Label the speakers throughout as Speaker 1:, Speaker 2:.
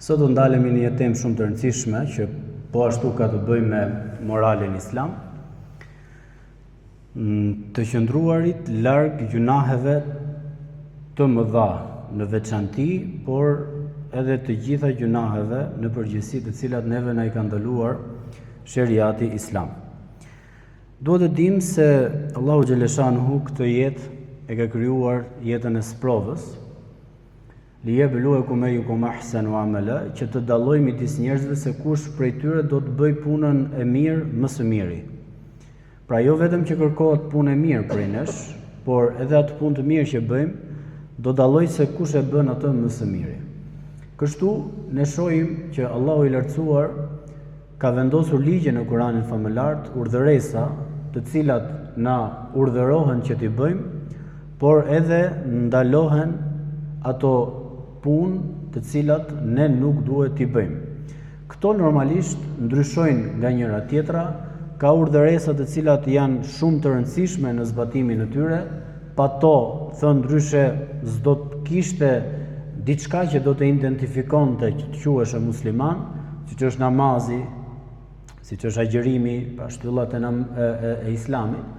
Speaker 1: Sot do ndalemi në një temë shumë të rëndësishme që po ashtu ka të bëjë me moralin islam, të qëndruarit larg gjunaheve të mëdha në veçanti, por edhe të gjitha gjunaheve në përgjithësi të cilat neve na i ka ndaluar sheriati islam. Duhet të dimë se Allahu xhaleshanuhu këtë jetë e ka krijuar jetën e sprovës, liyabluwakum ayyukum ahsanu amala, që të dallojë midis njerëzve se kush prej tyre do të bëj punën e mirë më së miri. Pra jo vetëm që kërkohet punë e mirë prej nesh, por edhe atë punë të mirë që bëjmë do dallojë se kush e bën atë më së miri. Kështu ne shohim që Allahu i lartësuar ka vendosur ligje në Kur'anin famëlar, urdhëresa të cilat na urdhërohen që t'i bëjmë, por edhe ndalohen ato punë të cilat ne nuk duhet t'i bëjmë. Këto normalisht ndryshojnë nga njëra tjetra, ka urdhëresa të cilat janë shumë të rëndësishme në zbatimin e tyre, pa to, thënë ndryshe, s'do të kishte diçka që do të identifikonte që të quhesh musliman, siç është namazi, siç është agjërimi, pa shtyllat e islamit,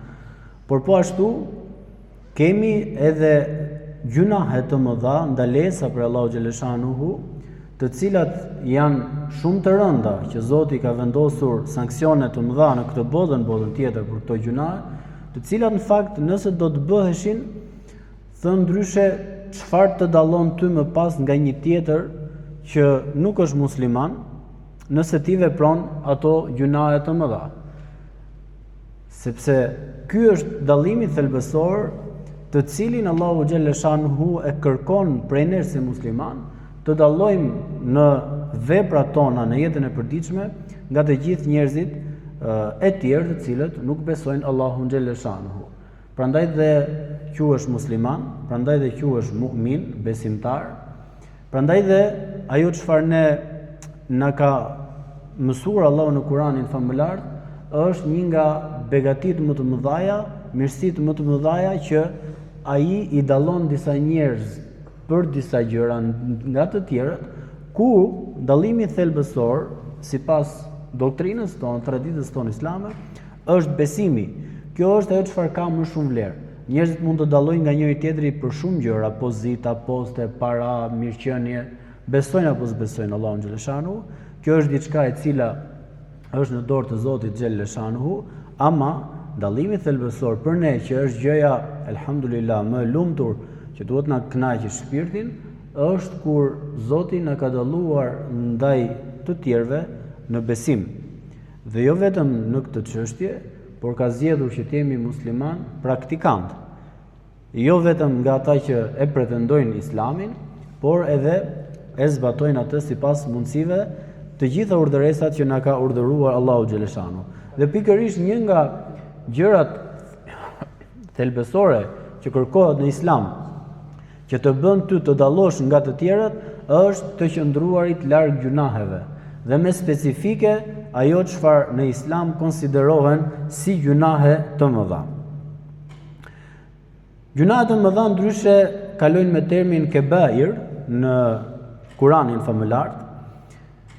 Speaker 1: por po ashtu kemi edhe gjunahe të mëdha, ndalesa për Allahu xhaleshanuhu, të cilat janë shumë të rënda, që Zoti ka vendosur sanksione të mëdha në këtë botë, në botën tjetër për këto gjunahe, të cilat në fakt nëse do të bëheshin, thënë ndryshe çfarë të dallon ty më pas nga një tjetër që nuk është musliman, nëse ti vepron ato gjunahe të mëdha. Sepse ky është dallimi thelbësor të cilin Allahu xhaleshanuhu e kërkon prej nesh si musliman, të dallojmë në veprat tona në jetën e përditshme nga të gjithë njerëzit e tjerë të cilët nuk besojnë Allahun xhaleshanuhu. Prandaj dhe quhesh musliman, prandaj dhe quhesh mu'min, besimtar, prandaj dhe ajo çfarë na ka mësuar Allahu në Kur'anin famëlar është një nga begatitë më të mëdha, mirësitë më të mëdha që ai i dallon disa njerëz për disa gjëra nga të tjerët, ku dallimi thelbësor sipas doktrinës tonë, traditës tonë islame, është besimi. Kjo është ajo çfarë ka më shumë vlerë. Njerëzit mund të dallojnë nga njëri tjetri për shumë gjëra, pozita, poste, para, mirëqenie, besojnë apo s'besojnë Allahun xhaleshanuhu. Kjo është diçka e cila është në dorë të Zotit xhaleshanuhu, ama dallimi thelbësor për ne që është gjëja elhamdulillah më e lumtur që duhet na kënaqë shpirtin, është kur Zoti na ka dalluar ndaj të tjerëve në besim. Dhe jo vetëm në këtë çështje, por ka zgjedhur që të jemi musliman praktikant. Jo vetëm nga ata që e pretendojnë islamin, por edhe e zbatojnë atë sipas mundësive të gjitha urdhëresat që na ka urdhëruar Allahu xhaleshanuhu. Dhe pikërisht një nga gjërat thelbësore që kërkohet në islam, që të bën ty të dallosh nga të tjerët, është të qëndruarit larg gjunaheve, dhe me specifike ajo çfarë në islam konsiderohen si gjunahe të mëdha. Gjunahe të mëdha ndryshe kalojnë me termin kebair në Kur'anin famëlar,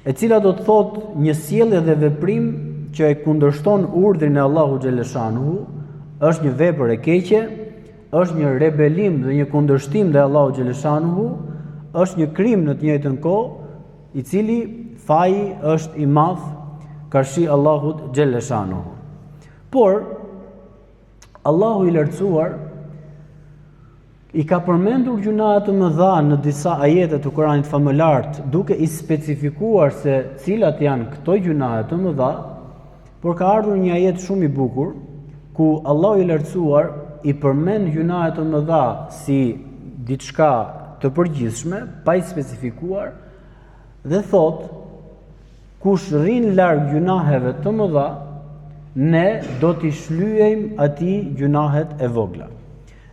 Speaker 1: e cila do të thotë një sjellje dhe veprim që e kundërshton urdhrin e Allahu xhaleshanuhu, është një vepër e keqe, është një rebelim dhe një kundërshtim ndaj Allahu xhaleshanuhu, është një krim në të njëjtën kohë, i cili faji është i madh karshi Allahut xhaleshanuhu. Por Allahu i lartësuar i ka përmendur gjunahe të mëdha në disa ajete të Kuranit famëlar, duke i specifikuar se cilat janë këto gjunahe të mëdha, por ka ardhur një ajet shumë i bukur, ku Allahu i lartësuar i përmend gjunahe të mëdha si diçka të përgjithshme, pa i specifikuar, dhe thot, kush rrin larg gjunaheve të mëdha, ne do t'i shlyejmë atij gjunahet e vogla.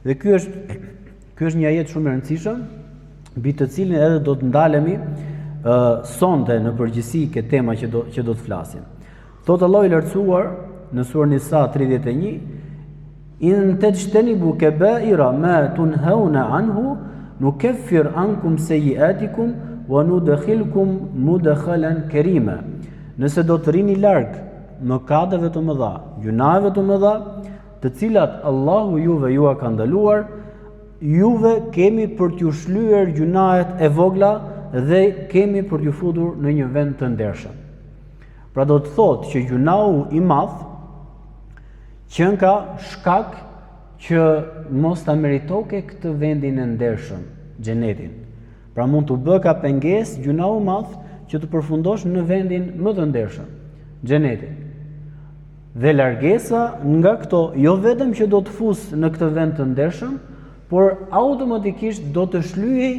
Speaker 1: Dhe ky është një ajet shumë i rëndësishëm, mbi të cilin edhe do të ndalemi sonte në përgjithësi këtë tema që do të flasim. Thot Allahu i lartësuar në surën Nisa 31, in tajtanibu kaba'ira ma tunhauna anhu nukaffir ankum sayyi'atikum wa nudkhilkum mudkhalan karima. Nëse do të rini larg mëkateve të mëdha, gjunave të mëdha, të cilat Allahu juve ju ka ndaluar, juve kemi për t'ju shlyer gjunahet e vogla dhe kemi për t'ju futur në një vend të ndershëm. Pra do të thotë që gjunahu i madh që ka shkak që mos ta meritoke këtë vendin e ndershëm, xhenetin. Pra mund të bë ka pengesë gjunahu i madh që të përfundosh në vendin më të ndershëm, xhenetin. Dhe largesa nga këto jo vetëm që do të fusë në këtë vend të ndershëm, por automatikisht do të shlyej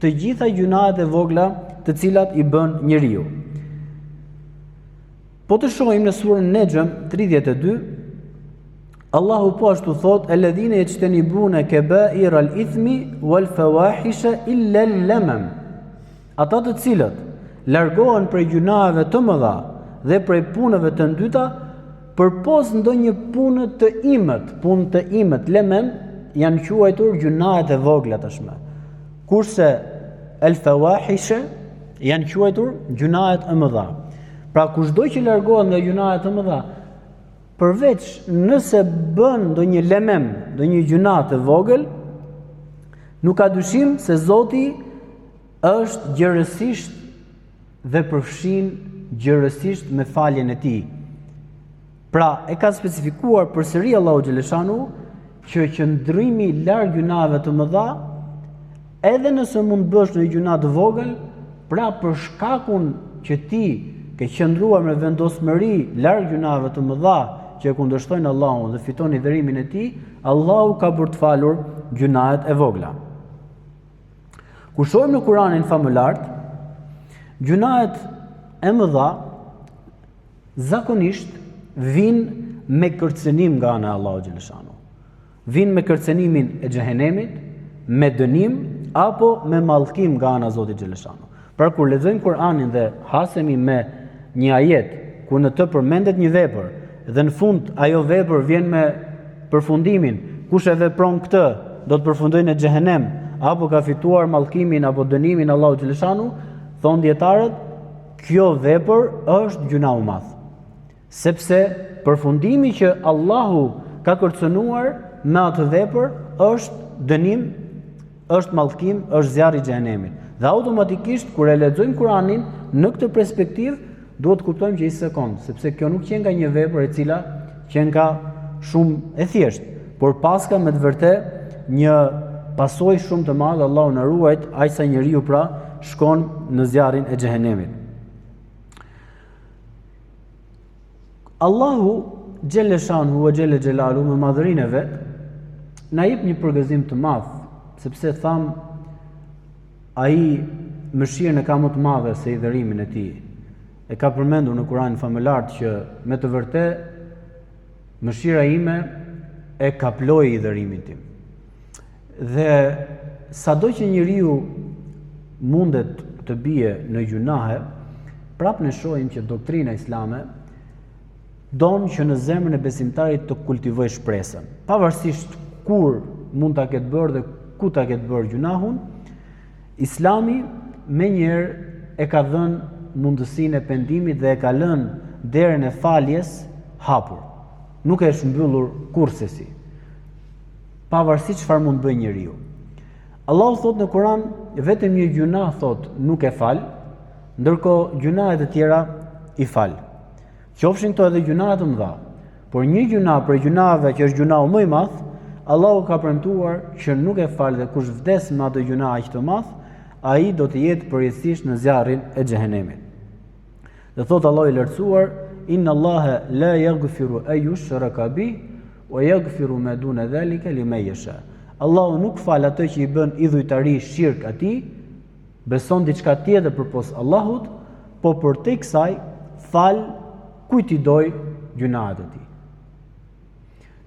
Speaker 1: të gjitha gjunahet e vogla të cilat i bën njeriu. Po të shohim në surën Nejm 32, Allahu po ashtu thot: "Alladhina yajtanibuna kaba'ira al-ithmi wal fawahisha illa al-lamam." Ata të cilët largohen prej gjunaheve të mëdha dhe prej punëve të ndyta, përpos ndonjë punë të imët, lemem janë quajtur gjunahet e vogla tashmë. Kurse al-fawahisha janë quajtur gjunahet e mëdha. Pra kushdo që largohet nga gjunahet e mëdha, përveç nëse bën ndonjë lemem, ndonjë gjunah të vogël, nuk ka dyshim se Zoti është gjerësisht dhe përfshin gjerësisht me faljen e tij. Pra e ka specifikuar përsëri Allahu xhaleshanu që qëndrimi larg gjunave të mëdha, edhe nëse mund bësh një gjuna të vogël, pra për shkakun që ti ke qëndruar me vendosmëri larg gjunave të mëdha që kundërshtojnë Allahun dhe fiton i dhërimin e tij, Allahu ka për të falur gjunahet e vogla. Kur shohim në Kur'anin famëlart, gjunahet e mëdha zakonisht vinë me kërcënim nga ana e Allahut xhaleshanu. Vinë me kërcënimin e xhehenemit, me dënim apo me mallkim nga ana e Zotit xhaleshanu. Pra kur lexojmë Kur'anin dhe hasemi me një ajet ku në të përmendet një vepër dhe në fund ajo vepër vjen me përfundimin kush e vepron këtë do të përfundojë në xhehenem apo ka fituar mallkimin apo dënimin Allahu xhaleshanu, thon dietarët, kjo vepër është gjuna e madh. Sepse përfundimi që Allahu ka kërcënuar me atë vepër është dënim, është mallkim, është zjarri i xhehenemit. Dhe automatikisht kur e lexojmë Kur'anin në këtë perspektivë, duhet të kuptojmë që i sekond, sepse kjo nuk qen nga një vepër e cila qen nga shumë e thjeshtë, por paska me të vërtetë një pasojë shumë të madhe. Allahu na ruajt, aq sa njeriu pra shkon në zjarrin e xhehenemit. Allahu xhelle shanhu wa xhelle xhelalu me madhërinë e vet na jep një përgëzim të madh, sepse tham ai mëshirën e ka më të madhe se i dhërimin e tij. E ka përmendur në Kur'anin famëlar që me të vërtetë mëshira ime e kaploi i dhërimin tim. Dhe sado që njeriu mundet të bie në gjunahe, prap ne shohim që doktrina islame don që në zemrën e besimtarit të kultivojë shpresën. Pavarësisht kur mund ta ketë bërë dhe ku ta ketë bërë gjunahun, Islami menjëherë e ka dhënë mundësinë e pendimit dhe e ka lënë derën e faljes hapur. Nuk e është mbyllur kurrësi. Pavarësisht çfarë mund bëjë njeriu. Allahu thot në Kur'an, vetëm një gjuna thot nuk e fal, ndërkohë gjunahet e tjera i fal. Qofshin këto edhe gjunahet të mëdha, por një gjuna për gjunave që është gjunau më i madh, Allahu ka premtuar që nuk e fal dhe kush vdes me atë gjuna aq të madh, ai do të jetë përjetësisht në zjarrin e xhehenemit. Dhe thot Allahu i lartësuar, inna Allaha la yaghfiru an yushraka bih wa yaghfiru ma duna dhalika liman yasha. Allahu nuk fal atë që i bën idhujtari shirk atij, beson diçka tjetër përpos Allahut, po për te kësaj fal kujt i doj gjunahet e tij.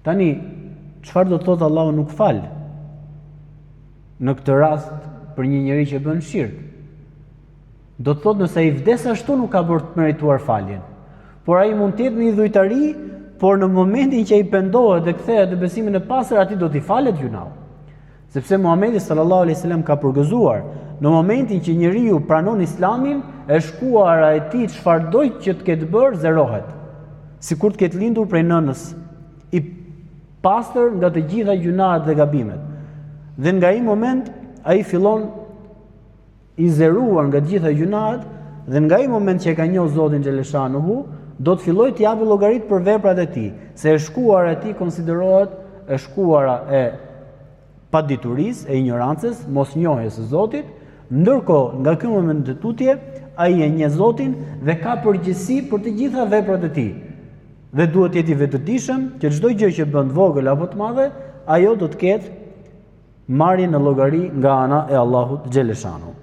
Speaker 1: Tani, çfarë do të thotë Allahu nuk fal? Në këtë rast për një njeri që bën shirk, do të thotë nëse ai vdes ashtu nuk ka bërë të merituar faljen. Por ai mund të jetë në idhujtari, por në momentin që ai pendohet dhe kthehet në besimin e pastër, atij do t'i falet gjunau. Sepse Muhamedi sallallahu alaihi wasallam ka përgëzuar në momentin që njeriu pranon Islamin, e shkuara e tij çfardoj që të ketë bërë zerohet. Sikur të ketë lindur prej nënës, i pastër nga të gjitha gjunahet dhe gabimet. Dhe nga ai moment ai fillon i zeruar nga të gjitha gjunahet, dhe nga ai moment që e ka njohur Zotin xhaleshanuhu, do të fillojë të japë llogarit për veprat e tij, se e shkuara e tij konsiderohet e shkuara e paditurisë, e ignorancës, mosnjohjes së Zotit, ndërkohë nga ky moment të tutje ai e njeh Zotin dhe ka përgjegjësi për të gjitha veprat e tij. Dhe duhet të jetë i vetëdijshëm që çdo gjë që bën të vogël apo të madhe, ajo do të ketë marrje në llogari nga ana e Allahut xhaleshanuhu.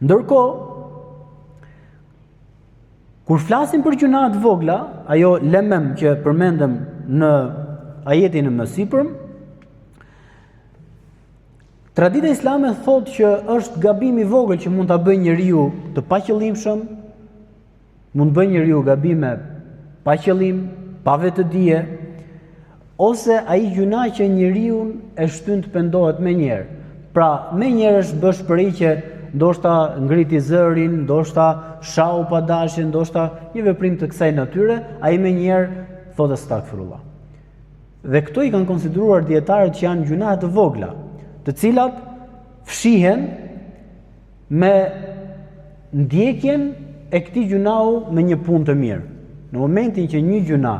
Speaker 1: Ndërkohë, kur flasim për gjuna të vogla, ajo lemem që përmendëm në ajetin e mësipërm, tradita islame thotë që është gabim i vogël që mund ta bëjë njeriu të paqëllimshëm, mund të bëjë njeriu gabime pa qëllim, pa vetëdije, ose ai gjuna që njeriu e shtyn të pendohet menjëherë. Pra, menjëherë është bësh për që ndoshta ngriti zërin, ndoshta shau pa dashje, ndoshta një veprim të kësaj natyre, ai menjëherë thotë astaghfirullah. Dhe këto i kanë konsideruar dietarët që janë gjuna të vogla, të cilat fshihen me ndjekjen e këtij gjunau me një punë të mirë. Në momentin që një gjuna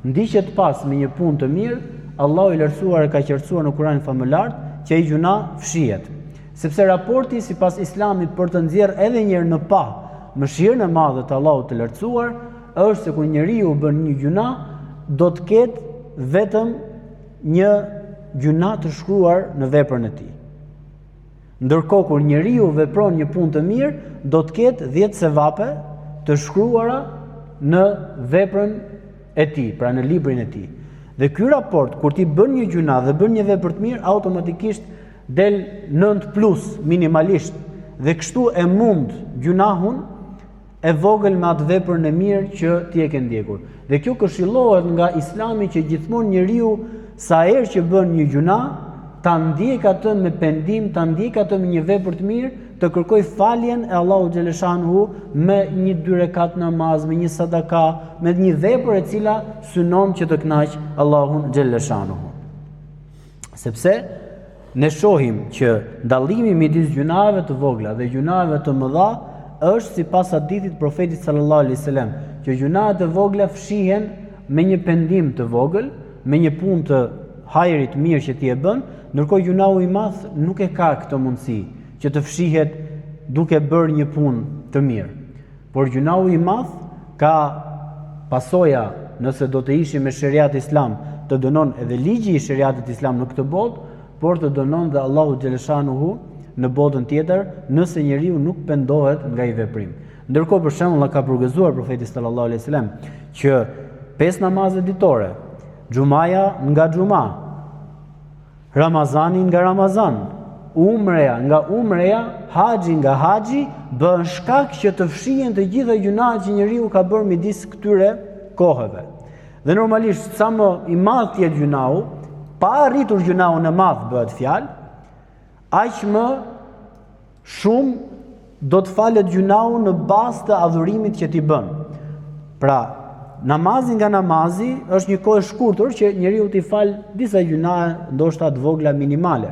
Speaker 1: ndiqet pas me një punë të mirë, Allahu i lartësuar e ka qartësuar në Kur'anin famëlar që ai gjuna fshihet. Sepse raporti sipas Islamit për të nxjerrë edhe një herë në pa mëshirën e madhe të Allahut të lartësuar është se kur njeriu bën një gjuna, do të ketë vetëm një gjuna të shkruar në veprën e tij. Ndërkohë kur njeriu vepron një punë të mirë, do të ketë 10 sevape të shkruara në veprën e tij, pra në librin e tij. Dhe ky raport, kur ti bën një gjuna dhe bën një vepër të mirë, automatikisht del 9+ minimalisht, dhe kështu e mund gjunahun e vogël me atë veprën e mirë që ti e ke ndjekur. Dhe kjo këshillohet nga Islami që gjithmonë njeriu sa herë që bën një gjuna, ta ndjek atë me pendim, ta ndjek atë me një vepër të mirë, të kërkoj faljen e Allahut xhaleshanuhu me një 2 rekat namaz, me një sadaka, me një vepër e cila synon që të kënaq Allahun xhaleshanuhu. Sepse ne shohim që dallimi midis gjunave të vogla dhe gjunave të mëdha është sipas hadithit profetit sallallahu alaihi wasallam, që gjunahet e vogla fshihen me një pendim të vogël, me një punë të hajrit mirë që ti e bën, ndërkohë gjunau i madh nuk e ka këtë mundësi që të fshihet duke bërë një punë të mirë. Por gjunau i madh ka pasoja, nëse do të ishim me shariat islam, të dënon edhe ligji i shariatit islam në këtë botë, por të dënon dhe Allahu xhaleshanuhu në botën tjetër, nëse njeriu nuk pendohet nga i veprim. Ndërkohë për shembull ka përgëzuar profeti sallallahu alaihi wasallam që 5 namazet ditore, xhumaja nga xhuma, Ramazani nga Ramazan, umreja nga umreja, haxhi nga haxhi, bën shkak që të fshihen të gjitha gjunahet që njeriu ka bërë midis këtyre kohëve. Dhe normalisht sa më i madh të jetë gjunau, pa arritur gjunaun e madh bëhet fjalë, aq më shumë do të falet gjunau në bazë të adhurimit që ti bën. Pra, namazi nga namazi është një kohë e shkurtër që njeriu t'i fal disa gjunahe ndoshta të vogla minimale.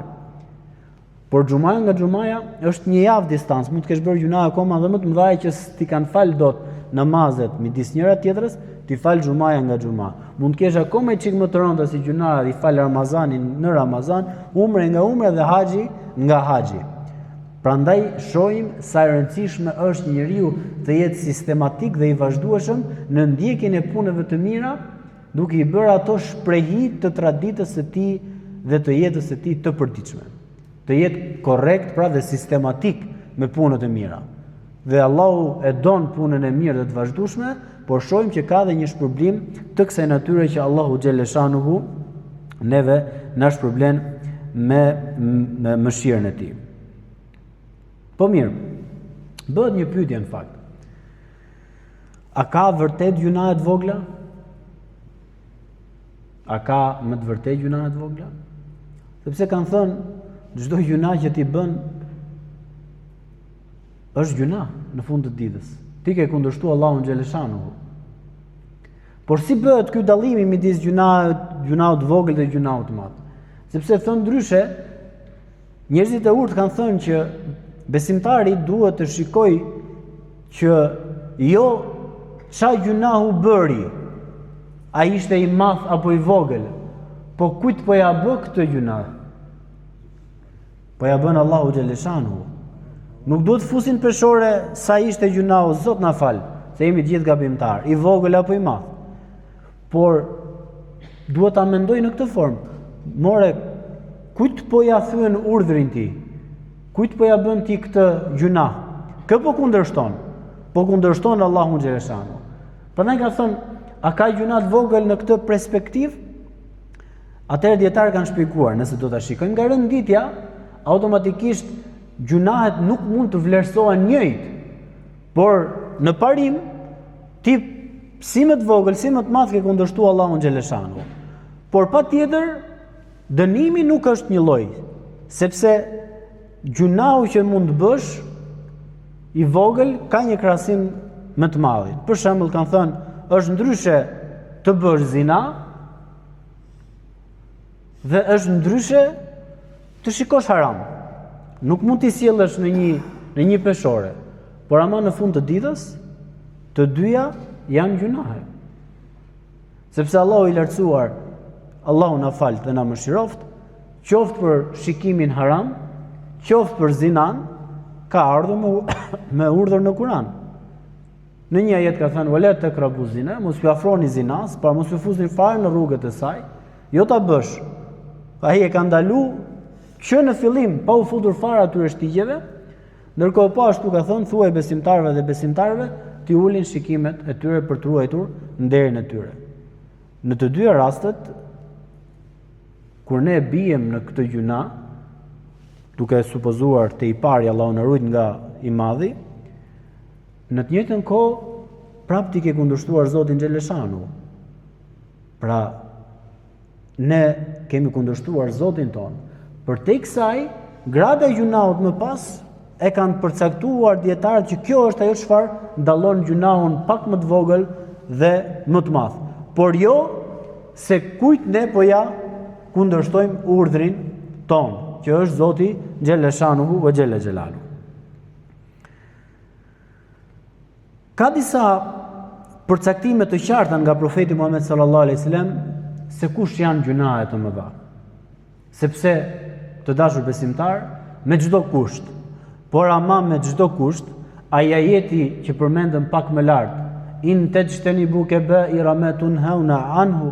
Speaker 1: Por xhumaja nga xhumaja është një javë distancë, mund të kesh bërë gjuna akoma dhe më të mëdha që ti kanë fal dot namazet midis njëra tjetrës, ti fal xhumaja nga xhuma. Mund të kesh akoma çik më të rënda si gjuna i fal Ramazanin në Ramazan, umre nga umre dhe haxhi nga haxhi. Prandaj shohim sa e rëndësishme është njeriu të jetë sistematik dhe i vazhdueshëm në ndjekjen e punëve të mira, duke i bërë ato shprehi të traditës së tij dhe të jetës së tij të përditshme. Të jetë korrekt pra dhe sistematik me punët e mira. Dhe Allahu e don punën e mirë dhe të vazhdueshme, por shohim që ka dhe një shpërblim të kësaj natyre që Allahu xhaleshanuhu neve na shpërblen me mëshirën e tij. Po mirë, bëhet një pyetje në fakt. A ka vërtet gjunahe të vogla? A ka më të vërtet gjunahe të vogla? Sepse kanë thënë, çdo gjuna që ti bën është gjuna në fund të ditës. Ti ke kundërshtuar Allahun xhaleshanuhu. Por si bëhet ky dallimi midis gjunaut të vogël dhe gjunaut të madh? Sepse thon ndryshe, njerëzit e urtë kanë thënë që besimtari duhet të shikojë që jo ç'a gjunahu bëri, a ishte i madh apo i vogël, po kujt po ja bë këtë gjuna? Po ja bën Allahu xhaleshanuhu. Nuk duhet fusin peshore sa ishte gjunahu, Zot na fal, se jemi gjithë gabimtar, i vogël apo i madh. Por duhet ta mendoj në këtë formë. More, kujt po ja thyen urdhrin ti? Kujt po ja bën ti këtë gjuna? Kë po kundërshton? Po kundërshton Allahu xhaleshanuhu. Prandaj ka thënë, a ka gjuna të vogël në këtë perspektivë? Atëherë dietar kanë shpjeguar, nëse do ta shikojmë nga renditja, automatikisht gjunahet nuk mund të vlerësohen njëjtë, por në parim ti si më të vogël, si më të madh ke kundërshtuar Allahun xhaleshanuhu. Por patjetër dënimi nuk është një lloj, sepse gjunahu që mund të bësh i vogël ka një krahasim më të madh. Për shembull kanë thënë, është ndryshe të bësh zina dhe është ndryshe të shikosh haram. Nuk mund t'i sjellësh në një peshore, por ama në fund të ditës, të dyja janë gjunahe. Sepse Allahu i lartësuar, Allahu na fal dhe na mëshiroft, qoftë për shikimin haram, qoftë për zinan, ka ardhur me urdhër në Kur'an. Në një ajet ka thënë, "Wala takrabu zina", mos ju afroni zinas, pra mos ju fusni fare në rrugët e saj, jo ta bësh. Ai e ka ndaluar që në fillim pa u futur fare atyre shtigjeve, ndërkohë po ashtu ka thënë, thuaj besimtarëve dhe besimtarëve t'i ulin shikimet e tyre për të ruajtur nderin e tyre. Në të dyja rastet, kur ne bijem në këtë gjuna, duke supozuar te i pari Allahu na ruaj nga i madhi, në të njëjtën kohë prapë ti ke kundërshtuar Zotin xhaleshanuhu. Pra ne kemi kundërshtuar Zotin ton. Për te kësaj, grada e gjunaut më pas e kanë përcaktuar dietarët që kjo është ajo çfarë ndallon gjunahun pak më të vogël dhe më të madh. Por jo se kujt ne po ja kundërshtojmë urdhrin ton, që është Zoti xhaleshanuhu ve xhelle xhelalu. Ka disa përcaktime të qarta nga profeti Muhammed sallallahu alaihi wasallam se kush janë gjunahet të mëdha. Sepse të dashur besimtar, me çdo kusht, por ama me çdo kusht, ai ajeti që përmendëm pak më lart, in tajtanibu kaba'ira ma tunhauna anhu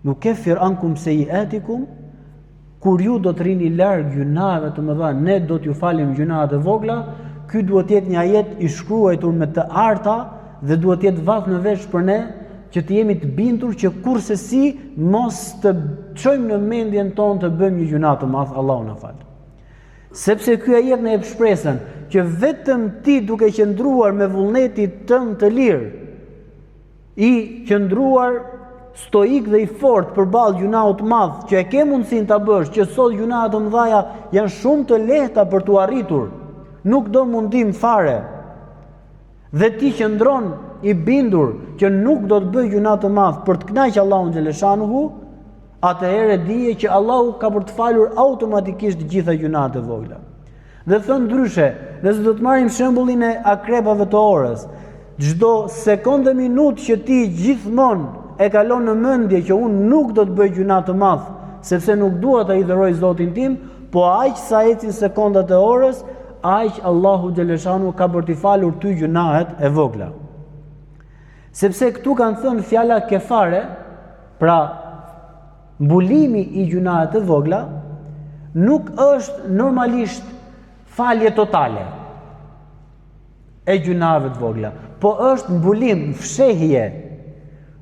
Speaker 1: nukaffir ankum sayiatikum, kur ju do të rini larg gjunave të mëdha, ne do t'ju falim gjunahet e vogla. Ky duhet të jetë një ajet i shkruar me të arta dhe duhet të jetë vath në vesh për ne që të jemi të bindur që kurse si mos të çojmë në mendjen tonë të bëjmë një gjuna të madh, Allahu na fal. Sepse ky ajet na jep shpresën që vetëm ti duke qëndruar me vullnetin tënd të lirë, i qëndruar stoik dhe i fortë përballë gjunaut të madh që e ke mundësinë ta bësh, që sot gjunat të mëdha janë shumë të lehta për t'u arritur, nuk do mundim fare. Dhe ti qëndron i bindur që nuk do të bëj gjuna të madh për të kënaqur Allahun xhaleshanuhu, atëherë dije që Allahu ka për të falur automatikisht të gjitha gjunat e vogla. Dhe thënë ndryshe, nëse do të marrim shembullin e akrepave të orës, çdo sekondë minutë që ti gjithmonë e kalon në mendje që unë nuk do të bëj gjuna të madh, sepse nuk dua ta idhëroj Zotin tim, po aq sa ecin sekondat e orës, aq Allahu xhaleshanuhu ka për të falur ty gjunahet e vogla. Sepse këtu kanë thënë fjala kefare, pra mbulimi i gjunahet të vogla, nuk është normalisht falje totale e gjunave të vogla, po është mbulim, fshehje,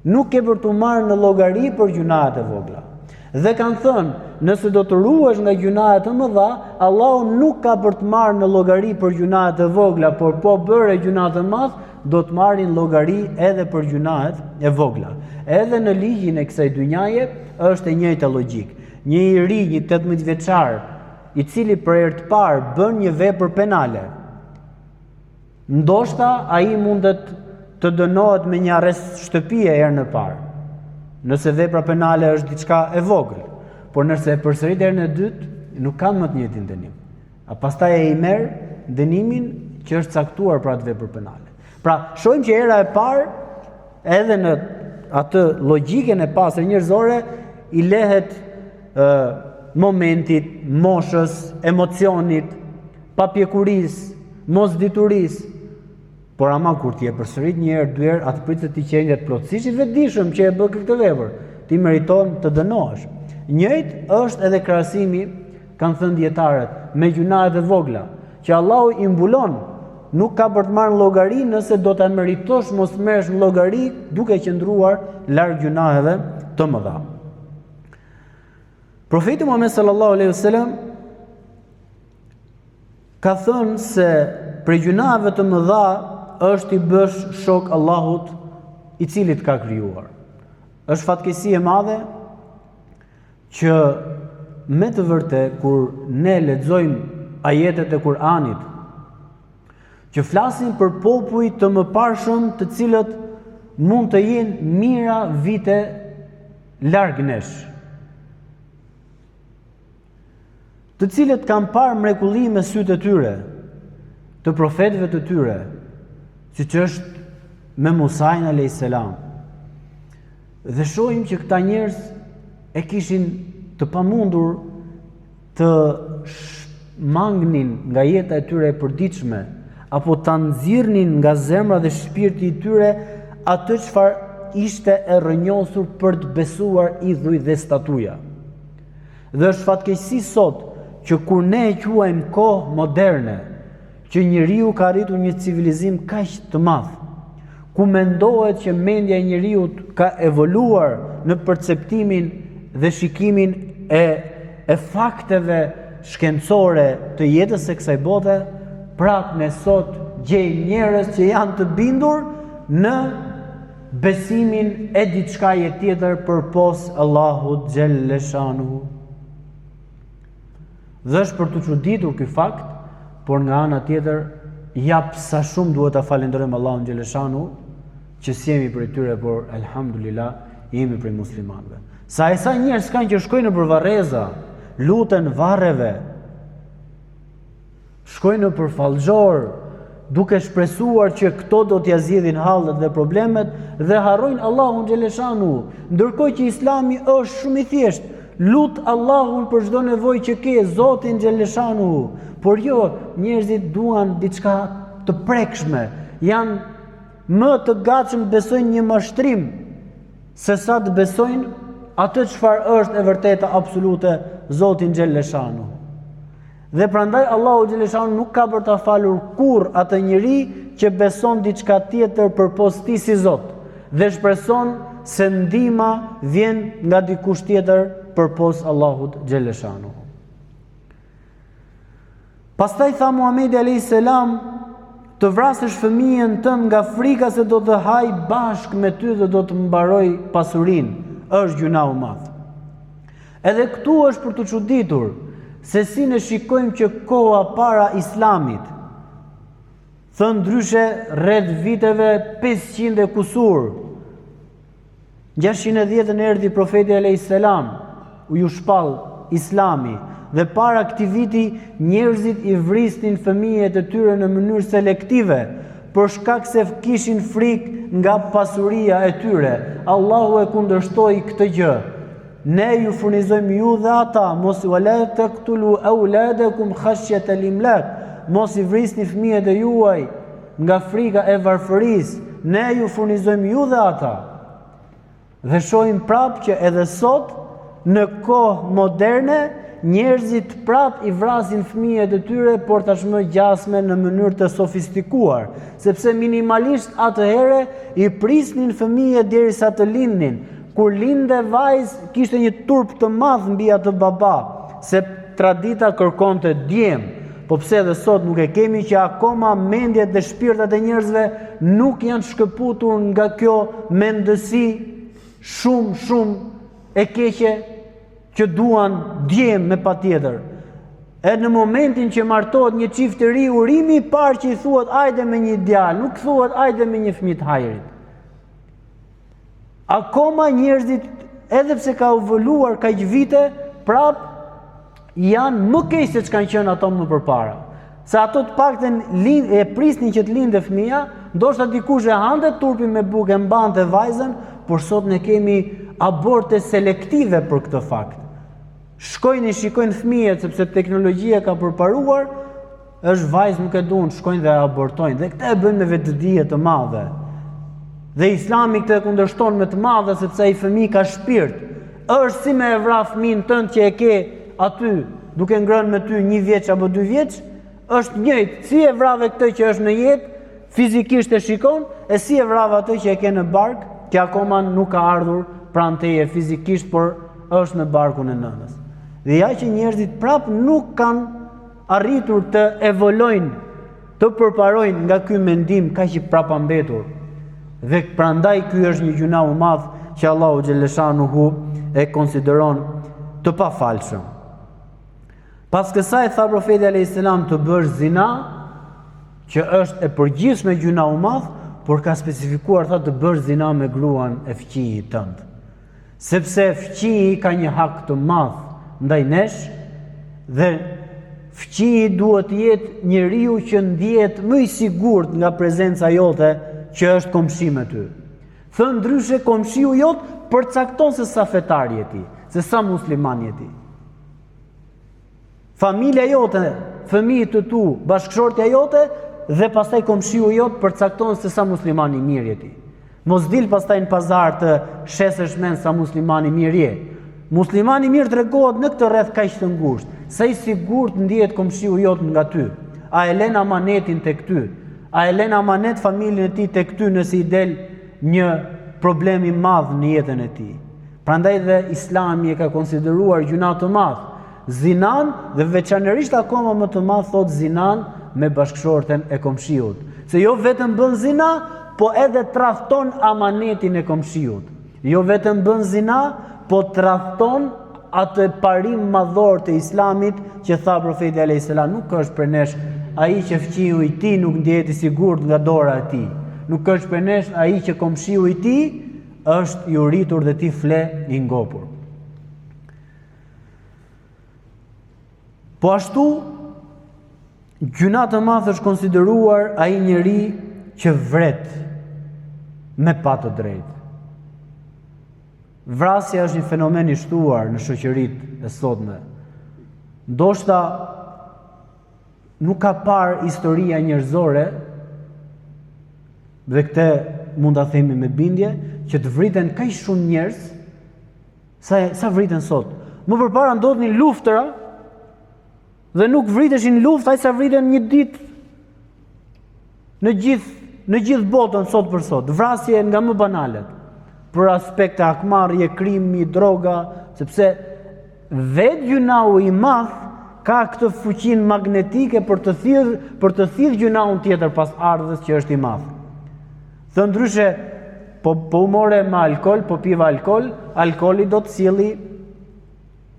Speaker 1: nuk e për të marrë në llogari për gjunahet e vogla. Dhe kanë thënë, nëse do të ruhesh nga gjunahet e mëdha, Allahu nuk ka për të marrë në llogari për gjunahet e vogla, por po bëre gjunahet e madh, do të marrin llogari edhe për gjunahet e vogla. Edhe në ligjin e kësaj dynjaje është e njëjta logjik. Një i ri, një 18 vjeçar, i cili për herë të parë bën një vepër penale, ndoshta ai mundet të dënohet me një arrest shtëpie herën e parë, nëse vepra penale është diçka e vogël, por nëse e përsërit herën e dytë, nuk ka më të njëjtin dënim. Pastaj ai merr dënimin që është caktuar për atë vepër penale. Pra, shohim që hera e parë, edhe në atë logjikën e pastër njerëzore, i lehet momentit, moshës, emocionit, papjekurisë, mosditurisë. Por ama kur ti e përsërit një herë, dy herë, atë pritet ti qendet plotësisht i vetëdijshëm që e bë këtë vepër. Ti meriton të dënohesh. Njëjtë është edhe krahasimi, kanë thënë dietarët, me gjunahet e vogla, që Allahu i mbulon, nuk ka për të marrë në llogari nëse do ta meritosh mos merresh në llogari duke qëndruar larg gjunaheve të mëdha. Profeti Muhammed sallallahu alaihi wasallam ka thënë se për gjunaheve të mëdha është i bësh shok Allahut i cili të ka krijuar. Është fatkeqësi e madhe që me të vërtet kur ne lexojmë ajetet e Kur'anit që flasin për popull të mëparshëm të cilët mund të jenë mijëra vite larg nesh, të cilët kanë parë mrekulli me sytë e tyre, të profetëve të tyre, siç është me Musajin alayhis salam. Dhe shohim që këta njerëz e kishin të pamundur të mangnin nga jeta e tyre e përditshme, apo ta nxirrnin nga zemra dhe shpirti i tyre atë çfarë ishte e rrënjosur për të besuar idhuj dhe statuja. Dhe është fatkeqësi sot që kur ne e quajmë kohë moderne, që njeriu ka arritur një civilizim kaq të madh, ku mendohet që mendja e njeriu ka evoluar në perceptimin dhe shikimin e fakteve shkencore të jetës së kësaj bote, prap ne sot gjejmë njerëz që janë të bindur në besimin e diçkaje tjetër përpos Allahut xhelle shanuhu. Dhe është për të çuditur ky fakt, por nga ana tjetër jap sa shumë duhet ta falenderojmë Allahun xhelle shanuhu që s'jemi prej tyre, por elhamdulillah jemi prej muslimanëve. Sa njerëz kanë që shkojnë nëpër varreza, luten varreve, shkojnë nëpër fallxhor, duke shpresuar që këto do t'ja zgjidhin hallet dhe problemet dhe harrojnë Allahun xhelle shanuhu, ndërkohë që Islami është shumë i thjeshtë. Lut Allahun për çdo nevojë që ke, Zotin xhelle shanuhu. Por jo, njerëzit duan diçka të prekshme, janë më të gatshëm të besojnë një mashtrim se sa të besojnë atë çfarë është e vërteta absolute, Zotin xhelle shanuhu. Dhe prandaj Allahu xhelle shanuhu nuk ka për ta falur kurrë atë njeri që beson diçka tjetër përpos tij si Zot dhe shpreson se ndihma vjen nga dikush tjetër përpos Allahut xhelle shanuhu. Pastaj tha Muhamedi alayhis salam, të vrasësh fëmijën tënd nga frika se do të haj bashkë me ty dhe do të mbaroj pasurinë, është gjunahu i madh. Edhe këtu është për të çuditur se si ne shikojmë që koha para Islamit, thënë ndryshe rreth viteve 500 e kusur, 610 erdhi profeti alayhis salam, u ju shpall Islami, dhe para këtij viti njerëzit i vrisnin fëmijët e tyre në mënyrë selektive, për shkak se kishin frikë nga pasuria e tyre. Allahu e kundërshtoi këtë gjë. Ne ju furnizojmë ju dhe ata, mos wala taqtulu auladakum khashyata al-imlak, mos i vrisni fëmijët e juaj nga frika e varfërisë. Ne ju furnizojmë ju dhe ata. Dhe shohim prapë që edhe sot në kohë moderne njerëzit prap i vrasin fëmijët e tyre, por tashmë gjasme në mënyrë të sofistikuar, sepse minimalisht atëherë i prisnin fëmijët derisa të lindnin. Kur linde vajzë, kishte një turp të madh mbi atë baba, se tradita kërkonte djem. Po pse edhe sot nuk e kemi që akoma mendjet dhe shpirtat e njerëzve nuk janë shkëputur nga kjo mendësi shumë e keqe, që duan djem me patjetër. E në momentin që martohet një çift të ri, urimi i parë që i thuhet ajde me një djalë, nuk thuhet ajde me një fëmijë të hajrit. Akoma njerëzit, edhe pse ka evoluar kaq vite, prap janë më keq se ç'kan qenë ato më përpara. Se ato të paktën e prisnin që të lindë fëmia, ndoshta dikush e hante turpin me bukë, mbante vajzën, por sot ne kemi aborte selektive për këtë fakt. Shkojnë i shikojnë fëmijët sepse teknologjia ka përparuar, është vajzë nuk e duan, shkojnë dhe abortojnë. Dhe këtë e bëjnë me vetëdije të madhe. Dhe Islami këtë e kundërshton me të madhe sepse ai fëmijë ka shpirt. Është si me e vra fëmijën tënd që e ke aty, duke ngrënë me ty 1 vjeç apo 2 vjeç, është njëjtë. Si e vrave këtë që është në jetë, fizikisht e shikon, e si e vrave atë që e ke në bark, që akoma nuk ka ardhur pranë teje fizikisht, por është në barkun e nënës. Dhe ja që njerëzit prap nuk kanë arritur të evolojnë, të përparojnë nga ky mendim kaq i prapambetur. Dhe prandaj ky është një gjuna i madh që Allahu xhaleshanuhu e konsideron të pafalshëm. Pas kësaj tha profeti alayhis salam të bësh zina, që është e përgjithshme gjuna i madh, por ka specifikuar tha të bësh zina me gruan e fëmijit tënd. Sepse fëmiji ka një hak të madh ndaj nesh dhe fëmiji duhet të jetë njeriu që ndihet më i sigurt nga prezenca jote që është komshi me ty. Thënë ndryshe komshiu jot përcakton se sa fetar je ti, se sa musliman je ti. Familja jote, fëmijët të tu, bashkëshortja jote dhe pastaj komshiu jot përcakton se sa musliman i mirë je ti. Mos dil pastaj në pazar të shesësh men sa musliman i mirë je. Muslimani mirë tregohet në këtë rreth kaq të ngushtë, sa i sigurt ndihet komshiu jot nga ty. A e lën amanetin tek ty? A e lën amanet familjen e tij tek ty nëse i del një problem i madh në jetën e tij? Prandaj dhe Islami e ka konsideruar gjuna të madh zinan dhe veçanërisht akoma më të madh thot zinan me bashkëshorten e komshiut. Se jo vetëm bën zina, po edhe tradhton amanetin e komshiut. Jo vetëm bën zina, po tradhton atë parim madhor të Islamit që tha profeti alayhis salam, nuk është për nesh ai që fëmijëu i tij nuk ndihet i sigurt nga dora e tij. Nuk është për nesh ai që komshiu i tij është i uritur dhe ti fle i ngopur. Po ashtu gjuna të madh është konsideruar ai njeri që vret me pa të drejtë. Vrasja është një fenomen i shtuar në shoqëritë e sotme. Ndoshta nuk ka parë historia njerëzore, dhe këtë mund ta themi me bindje, që të vriten kaq shumë njerëz sa vriten sot. Më përpara ndodhnin luftëra dhe nuk vriteshin luftë aq sa vriten një ditë në gjithë botën sot për sot. Vrasje nga më banalet, për aspekte hakmarrje, krimi, droga, sepse vetë gjunau i madh ka këtë fuqinë magnetike për të thirrë gjunaun tjetër pas ardhës që është i madh. Thë ndryshe, po u more me alkol, po piva alkol, alkoli do të sjellë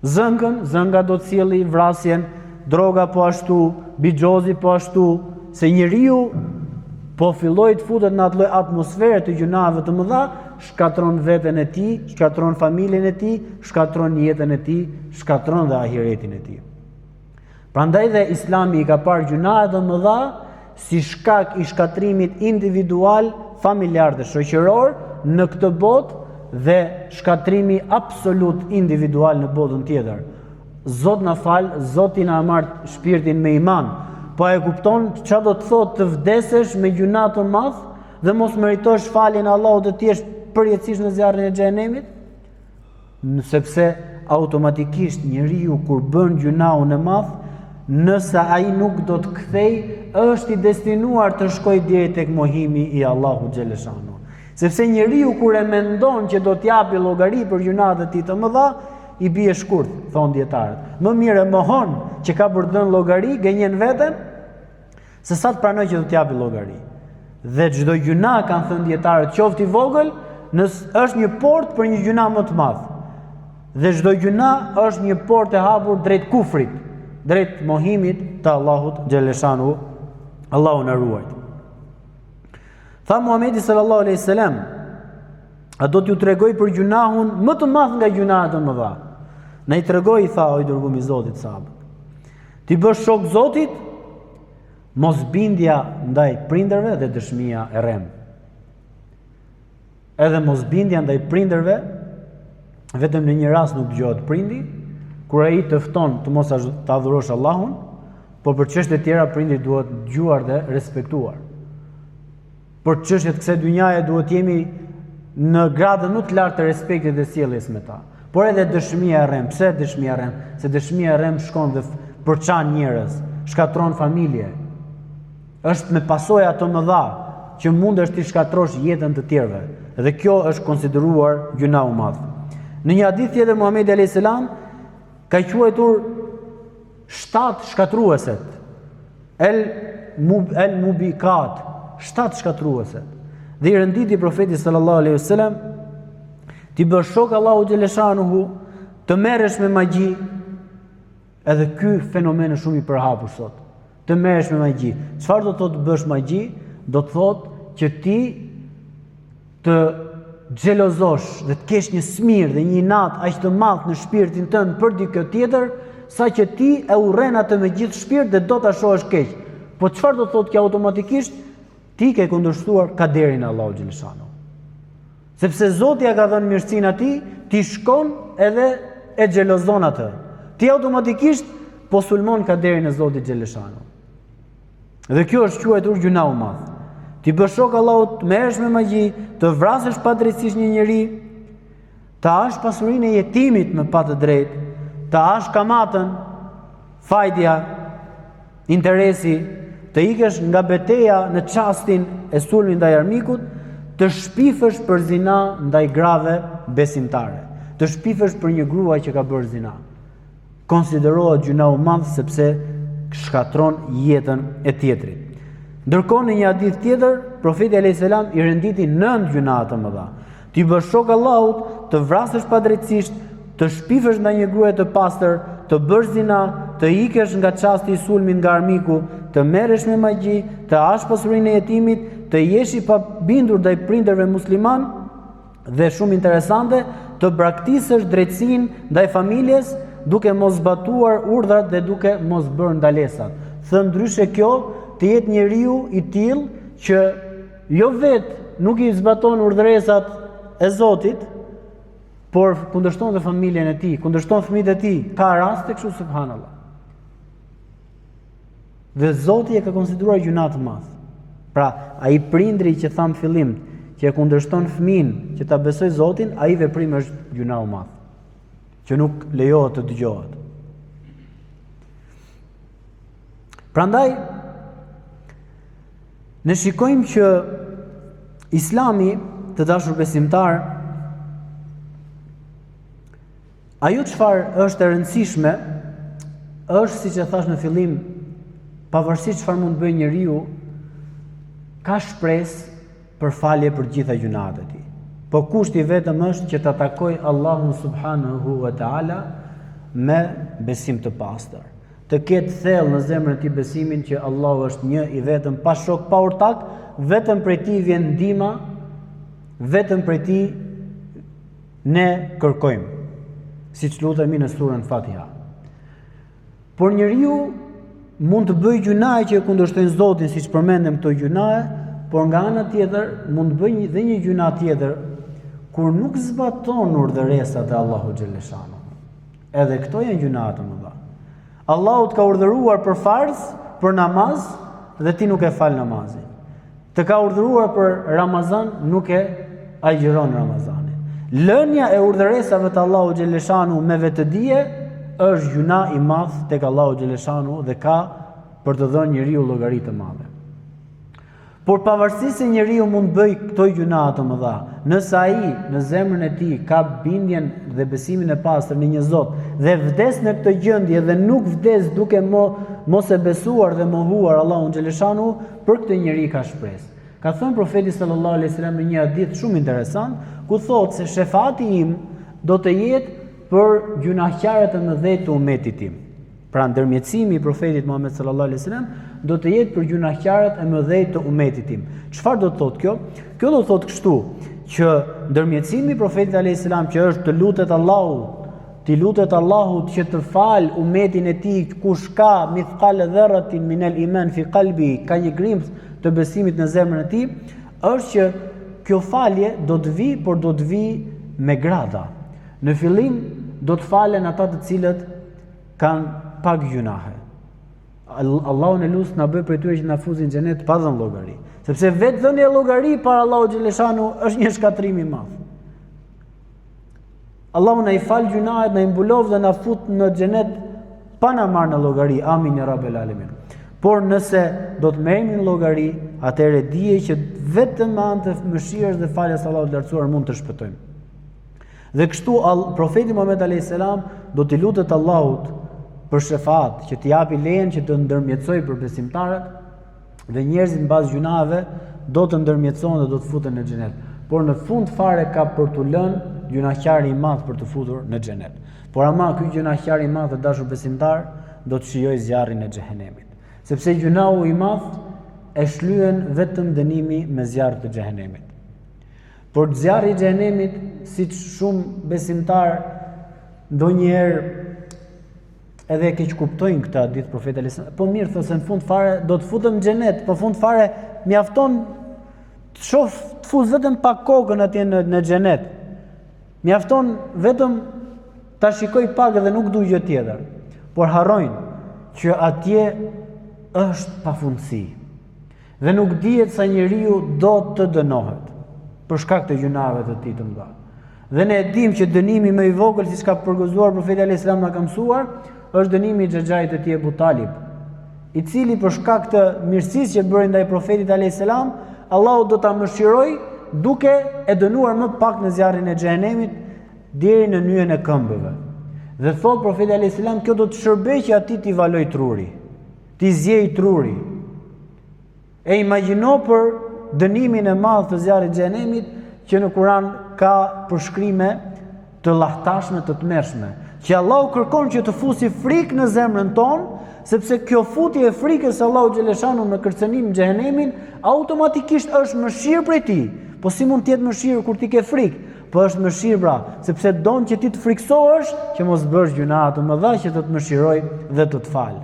Speaker 1: zëngën, zënga do të sjellë vrasjen, droga po ashtu, bixhozi po ashtu, se njeriu po filloi të futet në atë lloj atmosfere të gjunave të mëdha, shkatron veten e tij, shkatron familjen e tij, shkatron jetën e tij, shkatron dhe ahiretin e tij. Prandaj dhe Islami i ka parë gjunahet të mëdha si shkak i shkatrimit individual, familjar dhe shoqëror në këtë botë dhe shkatrimi absolut individual në botën tjetër. Zot na fal, Zoti na marr shpirtin me iman. Po e kupton çfarë do të thotë të vdesesh me gjuna të madh dhe mos meritosh faljen e Allahut të jesh përjetësisht në zjarrin e xhenemit? Sepse automatikisht njeriu kur bën gjunaun e madh, nëse ai nuk do të kthej, është i destinuar të shkojë deri tek mohimi i Allahut xhaleshanu. Sepse njeriu kur e mendon që do t'japi llogari për gjunat e tij të mëdha, i bie shkurt, thon dietarët. Më mirë e mohon që ka për të dhënë llogari, gënjen veten, se sa të pranoj që do t'japi llogari. Dhe çdo gjuna, kanë thënë dietarët, qoftë i vogël, është një portë për një gjuna më të madh. Dhe çdo gjuna është një portë e hapur drejt kufrit. drejt mohimit të Allahut xhaleshanu, Allahu na ruaj. Tha Muhamedi sallallahu alaihi wasallam, a do t'ju tregoj për gjunahun më të madh nga gjunahet e mëdha? Na i tregoj, tha o i dërguar i Zotit sahabët. Ti bësh shok Zotit, mosbindja ndaj prindërve dhe dëshmia e rrem. Edhe mosbindja ndaj prindërve, vetëm në një rast nuk dëgohet prindi, kur ai të fton të mos të adhurosh Allahun, por për çështje të tjera prindi duhet dëgjuar dhe respektuar. Për çështjet kësaj dynjaje duhet jemi në gradën më të lartë të respektit dhe sjelljes me ta. Por edhe dëshmia e rrem. Pse dëshmia e rrem? Se dëshmia e rrem shkon dhe përçan njerëz, shkatron familje. Është me pasoja të mëdha që mundesh të shkatrosh jetën të tjerëve. Dhe kjo është konsideruar gjuna e madh. Në një hadith tjetër Muhamedi alayhis salam ka quajtur 7 shkatrueset. El mubikat, 7 shkatrueset. Dhe i renditi profeti sallallahu alaihi wasallam ti bësh shok Allahu xhaleshanuhu, të merresh me magji, edhe ky fenomen është shumë i përhapur sot. Të merresh me magji. Çfarë do të thotë bësh magji? Do të thotë që ti të xhelozosh dhe të kesh një smir dhe një inat aq të madh në shpirtin tënd për dikë tjetër, saqë ti e urren atë me gjithë shpirt dhe do ta shohësh keq. Po çfarë do thotë kjo automatikisht? Ti ke kundërshtuar kaderin e Allahu xhaleshanu. Sepse Zoti ja ka dhënë mirësinë atij, ti shkon edhe e xhelozon atë. Ti automatikisht po sulmon kaderin e Zotit xhaleshanu. Dhe kjo është quajtur gjuna e madh. Ti bësh shok Allahut, merresh me magji, të vrasësh padrejtisht një njeri, të hash pasurinë e jetimit me pa të drejtë, të hash kamatën, fajtja, interesi, të ikesh nga beteja në çastin e sulmit ndaj armikut, të shpifësh për zina ndaj grave besimtare, të shpifësh për një grua që ka bërë zina. Konsiderohet gjuna e madh sepse shkatron jetën e tjetrit. Ndërkohë në një hadith tjetër, profeti alayhis salam i renditi 9 gjuna të mëdha. Ti bësh shok Allahut, të vrasësh padrejtisht, të shpifësh ndaj një gruaje të pastër, të bësh zina, të ikesh nga çasti i sulmit nga armiku, të merresh me magji, të hash pasurinë e jetimit, të jesh i pabindur ndaj prindërve musliman dhe shumë interesante, të braktisësh drejtsinë ndaj familjes duke mos zbatuar urdhrat dhe duke mos bërë ndalesat. Thënë ndryshe kjo të jetë njeriu i tillë që jo vetë nuk i zbaton urdhresat e Zotit, por kundërshton dhe familjen e tij, kundërshton fëmijët e tij. Ka raste kështu subhanallahu. Dhe Zoti e ka konsideruar gjuna të madh. Pra, ai prindri që tham fillim, që e kundërshton fëmin që ta besoj Zotin, ai veprim është gjuna e madh, që nuk lejohet të dëgjohet. Prandaj ne shikojmë që Islami, të dashur besimtar, ajo çfarë është e rëndësishme është, siç e thash në fillim, pavarësisht çfarë mund të bëjë njeriu, ka shpresë për falje për gjitha gjunat e tij. Po kushti vetëm është që ta takojë Allahun subhanahu wa taala me besim të pastër. Të ketë thellë në zemrën e tij besimin që Allahu është një i vetëm, pa shok, pa ortak, vetëm prej tij vjen ndihma, vetëm prej tij ne kërkojmë, siç lutemi në surën Fatiha. Por njeriu mund të bëjë gjunaje që e kundërshtojnë Zotin, siç përmendëm këto gjunaje, por nga ana tjetër mund të bëjë dhe një gjuna tjetër kur nuk zbaton urdhëresat e Allahu xhaleshanu. Edhe këto janë gjuna të mëdha. Allahu të ka urdhëruar për farz, për namaz, dhe ti nuk e fal namazin. Të ka urdhëruar për Ramazan, nuk e agjiron Ramazanin. Lënia e urdhëresave të Allahu xhaleshanu me vetëdije është gjuna i madh tek Allahu xhaleshanu dhe ka për të dhënë njeriu llogari të madhe. Por pavarësisht se njeriu mund bëj këto gjuna të mëdha, nëse ai në zemrën e tij ka bindjen dhe besimin e pastër në një Zot dhe vdes në këtë gjendje dhe nuk vdes duke mos e besuar dhe mohuar Allahun xhaleshanu, për këtë njeri ka shpresë. Ka thënë profeti sallallahu alaihi wasallam në një hadith shumë interesant, ku thotë se shefati im do të jetë për gjunaqtarët e mëdhenj të umetit tim. Pra ndërmjetësimi i profetit Muhammed sallallahu alaihi wasallam do të jetë për gjunaqtarët e mëdhej të umetit tim. Çfarë do të thotë kjo? Kjo do të thotë kështu, që ndërmjetësimi i profetit alaihi salam që është të lutet Allahut, ti lutet Allahut që të fal umetin e tij kush ka mithqal dharratin min al-iman fi qalbi, ka një grimth të besimit në zemrën e tij, është që kjo falje do të vi, por do të vi me grada. Në fillim do të falen ata të cilët kanë pak gjunahe. Allahu në lusë na bëj për tyre që na fuzin xhenet pa dhënë llogari. Sepse vetë dhënia llogari para Allahu xhaleshanu është një shkatrim i madh. Allahu na i fal gjunahet, na i mbulov dhe na fut në xhenet pa na marrë në llogari. Amin ya rabbel alamin. Por nëse do të merremi në llogari, atëherë dije që vetëm me anë të mëshirës dhe faljes së Allahut të lartësuar mund të shpëtojmë. Dhe kështu profeti Muhammed alayhis salam do t'i lutet Allahut për shefat, që t'i japi lejen që të ndërmjetësoj për besimtarët dhe njerëzit mbas gjunave do të ndërmjetësohen dhe do të futen në xhenet. Por në fund fare ka për t'u lënë gjunaqari i madh për të futur në xhenet. Por ama ky gjunaqari i madh të dashur besimtar do të shijojë zjarrin e xhehenemit. Sepse gjunahu i madh e shlyen vetëm dënimi me zjarr të xhehenemit. Por zjarri i xhehenemit, siç shumë besimtar ndonjëherë edhe keq kuptojnë këtë hadith profeti alayhis salam. Po mirë, thosë në fund fare do të futem në xhenet, po fund fare mjafton të fuz vetëm pa kokën atje në xhenet. Mjafton vetëm ta shikoj pak dhe nuk duaj gjë tjetër. Por harrojnë që atje është pafundësi. Dhe nuk dihet sa njeriu do të dënohet për shkak të gjunave të tij të mëdha. Dhe ne e dimë që dënimi më i vogël, siç ka përgëzuar profeti alayhis salam na ka mësuar, është dënimi i xhaxhait të tij Abu Talib, i cili për shkak të mirësisë që bëri ndaj profetit alayhis salam, Allahu do ta mëshirojë duke e dënuar më pak në zjarrin e xhehenemit deri në nyjen e këmbëve. Dhe thot profeti alayhis salam, kjo do të shërbejë që atij t'i valoj truri, t'i zjej truri. E imagjino për dënimin e madh të zjarrit të xhehenemit që në Kur'an ka përshkrime të llahtashme, të tmerrshme, që Allahu kërkon që të fusi frikë në zemrën tonë, sepse kjo futje e frikës Allahu xhaleshanu në kërcënim në xhehenemin automatikisht është mëshirë prej tij. Po si mund të jetë mëshirë kur ti ke frikë? Po është mëshirë pra, sepse don që ti të friksohesh që mos bësh gjuna të mëdha që të të mëshiroj dhe të të fal.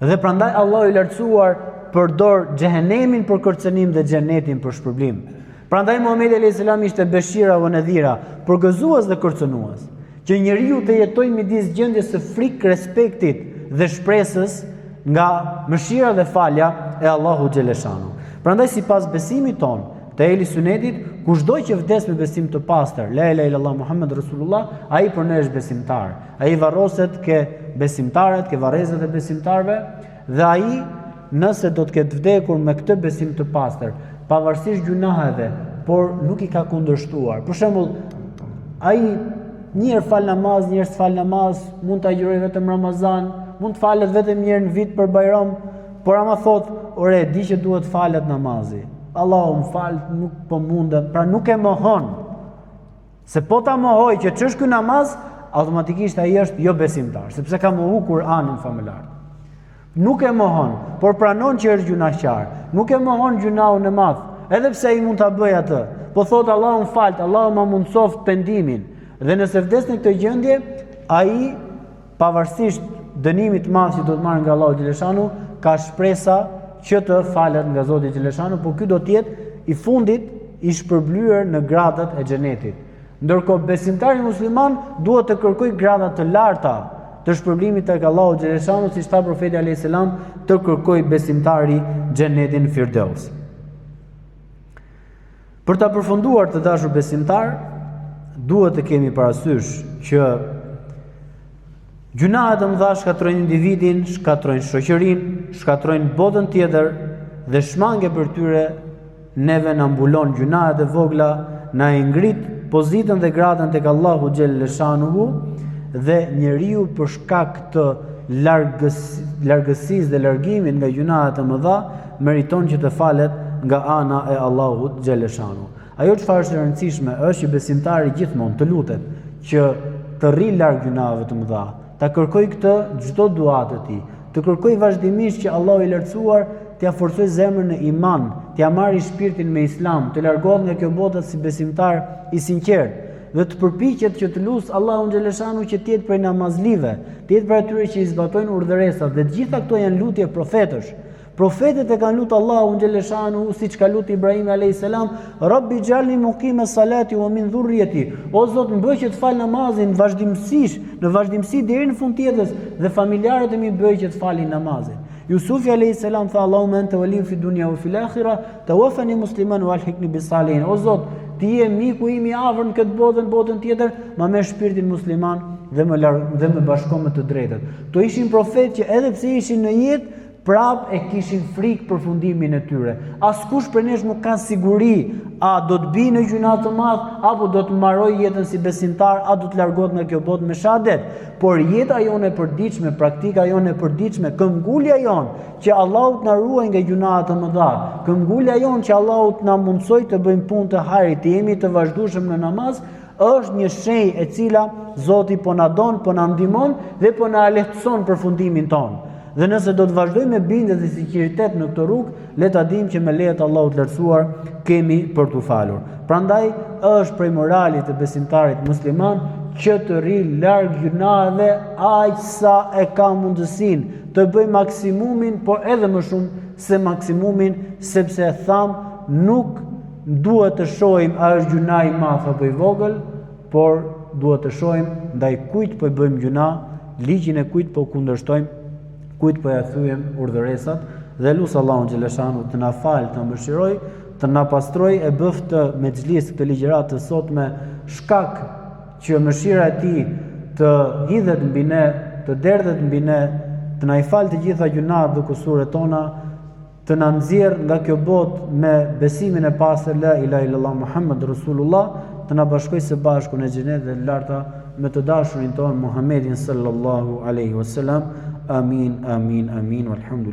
Speaker 1: Dhe prandaj Allahu i lartësuar përdor xhehenemin për kërcënim dhe xhenetin për shpërblim. Prandaj Muhamedi alayhis salam ishte beshira wa nadhira, përgëzues dhe kërcënues, që njeriu të jetojë midis gjendjes së frikë, respektit dhe shpresës nga mëshira dhe falja e Allahu xhaleshanu. Prandaj sipas besimit ton të ehli sunetit, kushdo që vdes me besim të pastër, la ilaha illallah Muhammed Rasulullah, ai për ne është besimtar. Ai varroset ke besimtarët, ke varrezat e besimtarëve, dhe ai nëse do të ketë vdekur me këtë besim të pastër, pavarësisht gjunaheve, por nuk i ka kundërshtuar. Për shembull, ai njëherë fal namaz, njëherë s'fal namaz, mund ta agjëroj vetëm Ramazan, mund të falet vetëm një herë në vit për Bajram, por ama thot, ore, di që duhet falet namazi. Allahu më fal, nuk po mundem, pra nuk e mohon. Se po ta mohoj që ç'është ky namaz, automatikisht ai është jo besimtar, sepse ka mohu Kur'anin familjar. Nuk e mohon, por pranon që është gjunaqar. Nuk e mohon gjunahun e madh, edhe pse ai mund ta bëjë atë. Po thot Allahu më fal, Allahu më mundsoft pendimin. Dhe nëse vdes në këtë gjendje, ai pavarësisht dënimit të madh që do të marrë nga Allahu xhaleshanu, ka shpresa që të falet nga Zoti xhaleshanu, por ky do të jetë i fundit i shpërblyer në gradat e xhenetit. Ndërkohë besimtari musliman duhet të kërkojë grada të larta të shpërblimit tek Allahu xhaleshanu, siç tha profeti alayhis salam, të kërkojë besimtari xhenetin Firdaus. Për ta përfunduar të dashur besimtar, duhet të kemi parasysh që gjunahet e mëdha shkatrojnë individin, shkatrojnë shoqërinë, shkatrojnë botën tjetër dhe shmange për tyre neve na mbulon gjunahet e vogla, na e ngrit pozitën dhe gradën tek Allahu xhaleshanuhu, dhe njeriu për shkak të largësisë dhe largimit nga gjunahet e mëdha meriton që të falet nga ana e Allahut xhaleshanu. Ajo çfarë është e rëndësishme është që besimtari gjithmonë të lutet që të rri larg gjunave të mëdha, ta kërkoj këtë çdo dua të tij, të kërkoj vazhdimisht që Allahu i lartësuar t'ia forcoj zemrën në iman, t'ia marrë shpirtin me islam, të largohet nga kjo botë si besimtar i sinqert dhe të përpiqet që të lutë Allahun xhaleshanu që të jetë prej namazlive, të jetë prej atyre që i zbatojnë urdhëresat, dhe të gjitha këto janë lutje profetësh. Profetët e kanë lutë Allahun xhaleshanu siç ka lutë Ibrahim alayhis salam, Rabbi ij'alni muqime salati wa min dhurriyyati. O Zot, më bëj që të fal namazin në vazhdimsi deri në fund të jetës dhe familjarët e mi bëj që të falin namazin. Jusufi alayhis salam tha Allahumma anta wali fi dunya wa fil akhirah tawaffani musliman wa alhiqni bis salihin. O Zot, ti je miku im i afër në këtë botë, në botën tjetër, ma merr shpirtin musliman dhe më bashko me të drejtët. To ishin profetë që edhe pse ishin në jetë, prap e kishin frikë për fundimin e tyre. Askush për nesh nuk ka siguri a do të bi në gjuna të madh, apo do të mbaroj jetën si besimtar, a do të largohet nga kjo botë me shahadet. Por jeta jone e përditshme, praktika jone e përditshme, këmbgulja jonë që Allahu na ruaj nga gjunaat të mëdha, këmbgulja jonë që Allahu na mundsoj të bëjmë punë të hajrit, të jemi të vazhdueshëm në namaz, është një shenjë e cila Zoti po na don, po na ndihmon dhe po na lehtëson përfundimin tonë. Dhe nëse do të vazhdojmë me bindje dhe sinqeritet në këtë rrugë, le ta dimë që me lejet e Allahut të lartësuar kemi për t'u falur. Prandaj është prej moralit të besimtarit musliman që të rri larg gjunave aq sa e ka mundësinë, të bëj maksimumin, por edhe më shumë se maksimumin, sepse tham nuk duhet të shohim a është gjuna i madh apo i vogël, por duhet të shohim ndaj kujt po bëjmë gjuna, ligjin e kujt po kundërshtojmë, kujt po ja thyem urdhëresat, dhe lutë Allahun xhaleshanu të na falë, të mëshiroj, të na pastroj, e bëft të mexhlis këtë ligjërat të sotme shkak që mëshira e tij të hidhet mbi ne, të derdhet mbi ne, të na i falë të gjitha gjunat dhe kusuret tona, të na nxjerr nga kjo botë me besimin e pastër la ilaha illallah Muhammed Rasulullah, të na bashkoj së bashku në xhenet dhe larta me të dashurin ton Muhammedin sallallahu alaihi wasallam. Amin, amin, amin, walhamdulillah.